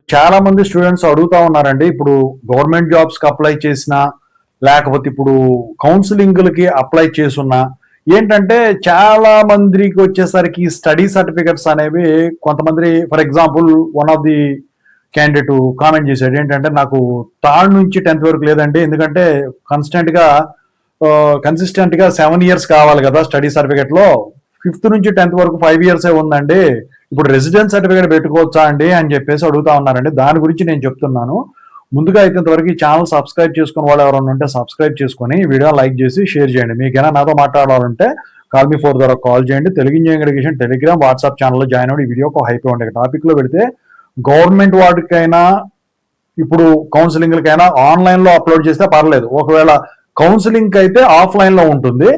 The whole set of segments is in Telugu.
చాలా మంది స్టూడెంట్స్ అడుగుతా ఉన్నారండి. ఇప్పుడు గవర్నమెంట్ జాబ్స్ కి అప్లై చేసినా, లేకపోతే ఇప్పుడు కౌన్సిలింగ్‌లకి అప్లై చేసున్నా, ఏంటంటే చాలా మందికి వచ్చేసరికి స్టడీ సర్టిఫికేట్స్ అనేవి కొంతమంది for example one of the candidate comment చేశాడు. ఏంటంటే నాకు థర్డ్ నుంచి 10th వరకు లేదండి. ఎందుకంటే కన్సిస్టెంట్‌గా 7 ఇయర్స్ కావాలి కదా స్టడీ సర్టిఫికేట్‌లో. 5th నుంచి 10th వరకు 5 ఇయర్సే ఉందండి. ఇప్పుడు రెసిడెన్స్ సర్టిఫికేట్ పెట్టుకోవచ్చా అండి అని చెప్పేసి అడుగుతా ఉన్నారండి. దాని గురించి నేను చెప్తున్నాను. ముందుగా అయితే ఇంతవరకు ఈ ఛానల్ సబ్స్క్రైబ్ చేసుకున్న వాళ్ళు ఎవరైనా ఉంటే సబ్స్క్రైబ్ చేసుకొని ఈ వీడియో లైక్ చేసి షేర్ చేయండి. మీకైనా నాతో మాట్లాడాలంటే కాల్ మీ 4 ద్వారా కాల్ చేయండి. Telugu engineering education Telegram WhatsApp ఛానల్లో జాయిన్ అవ్వండి. ఈ వీడియోకి హైప్ ఉండే టాపిక్ లో పెడితే గవర్నమెంట్ వాటికైనా ఇప్పుడు కౌన్సిలింగ్లకైనా ఆన్లైన్ లో అప్లోడ్ చేస్తే పర్లేదు. ఒకవేళ కౌన్సిలింగ్ అయితే ఆఫ్లైన్ లో ఉంటుంది.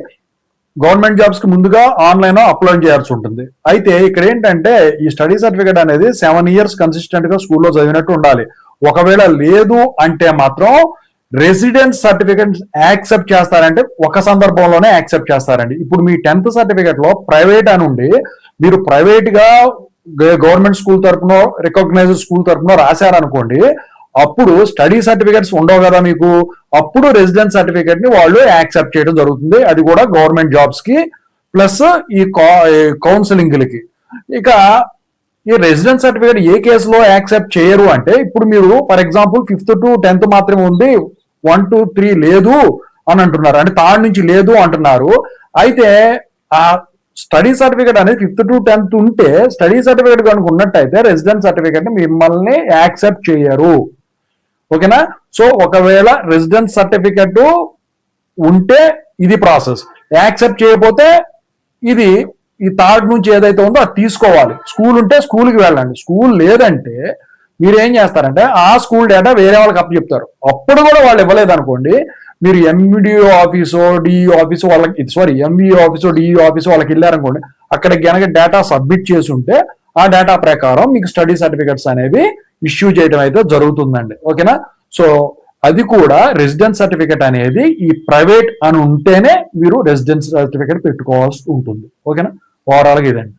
గవర్నమెంట్ జాబ్స్ కి ముందుగా ఆన్లైన్ అప్లోడ్ చేయాల్సి ఉంటుంది. అయితే ఇక్కడ ఏంటంటే ఈ స్టడీ సర్టిఫికేట్ అనేది 7 ఇయర్స్ కన్సిస్టెంట్ గా స్కూల్లో చదివినట్టు ఉండాలి. ఒకవేళ లేదు అంటే మాత్రం రెసిడెన్స్ సర్టిఫికేట్ యాక్సెప్ట్ చేస్తారంటే ఒక సందర్భంలోనే యాక్సెప్ట్ చేస్తారండి. ఇప్పుడు మీ 10th సర్టిఫికేట్ లో ప్రైవేట్ అని ఉండి మీరు ప్రైవేట్ గా గవర్నమెంట్ స్కూల్ తరపున రికగ్నైజ్డ్ స్కూల్ తరపున రాశారనుకోండి, అప్పుడు స్టడీ సర్టిఫికేట్స్ ఉండవు కదా మీకు. అప్పుడు రెసిడెన్స్ సర్టిఫికేట్ ని వాళ్ళు యాక్సెప్ట్ చేయడం జరుగుతుంది. అది కూడా గవర్నమెంట్ జాబ్స్ కి ప్లస్ ఈ కౌన్సిలింగ్లకి. ఇక ఈ రెసిడెన్స్ సర్టిఫికేట్ ఏ కేసులో యాక్సెప్ట్ చేయరు అంటే, ఇప్పుడు మీరు for example 5th to 10th మాత్రమే ఉంది, 1 to 3 లేదు అని అంటున్నారు. అంటే 3rd నుంచి లేదు అంటున్నారు. అయితే ఆ స్టడీ సర్టిఫికేట్ అనేది 5th to 10th ఉంటే స్టడీ సర్టిఫికేట్ కనుక ఉన్నట్టయితే రెసిడెన్స్ సర్టిఫికేట్ మిమ్మల్ని యాక్సెప్ట్ చేయరు. ఓకేనా? సో ఒకవేళ రెసిడెన్స్ సర్టిఫికేట్ ఉంటే ఇది ప్రాసెస్, యాక్సెప్ట్ చేయకపోతే ఇది ఈ 3rd నుంచి ఏదైతే ఉందో అది తీసుకోవాలి. స్కూల్ ఉంటే స్కూల్కి వెళ్ళండి. స్కూల్ లేదంటే మీరు ఏం చేస్తారంటే ఆ స్కూల్ డేటా వేరే వాళ్ళకి అప్పచెప్తారు. అప్పుడు కూడా వాళ్ళు ఇవ్వలేదు అనుకోండి, మీరు ఎండిఓ ఆఫీసో డిఈ ఆఫీసో వాళ్ళకి ఎంఈఓ ఆఫీసో డిఈ ఆఫీసో వాళ్ళకి వెళ్ళారనుకోండి, అక్కడ కనుక డేటా సబ్మిట్ చేసి ఉంటే ఆ డేటా ప్రకారం మీకు స్టడీ సర్టిఫికెట్స్ అనేవి ఇష్యూ చేయడం అయితే జరుగుతుందండి. ఓకేనా? సో అది కూడా రెసిడెన్స్ సర్టిఫికేట్ అనేది ఈ ప్రైవేట్ అని ఉంటేనే మీరు రెసిడెన్స్ సర్టిఫికేట్ పెట్టుకోవాల్సి ఉంటుంది. ఓకేనా? ఓవరాల్గా ఇదండి.